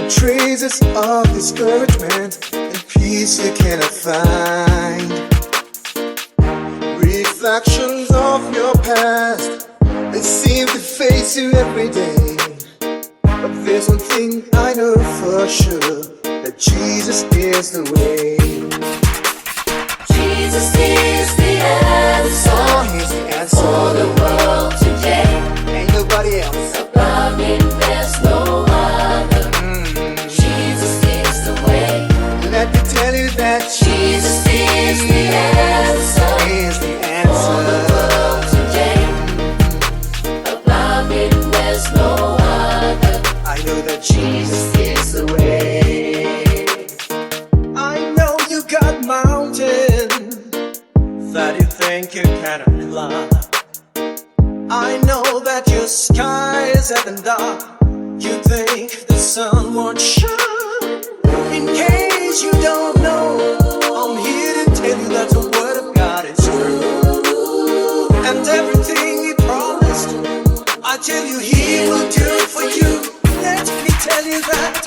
traces of discouragement and peace you cannot find. Reflections of your past, they seem to face you every day. But there's one thing I know for sure, that Jesus is the way. Jesus is the answer. Oh, he's the answer for the world today. Ain't nobody else. Above him there's no other. Jesus is the way. Let me tell you that Jesus is the answer. is the For the answer. world today. Above him there's no other. I know that Jesus is the way. I know you got mountains that you think you cannot climb. I know that your sky is getting dark. You think the sun won't shine. In case you don't know, I'm here to tell you that the word of God is true. And everything he promised, I tell you he will do it for you. Let me tell you that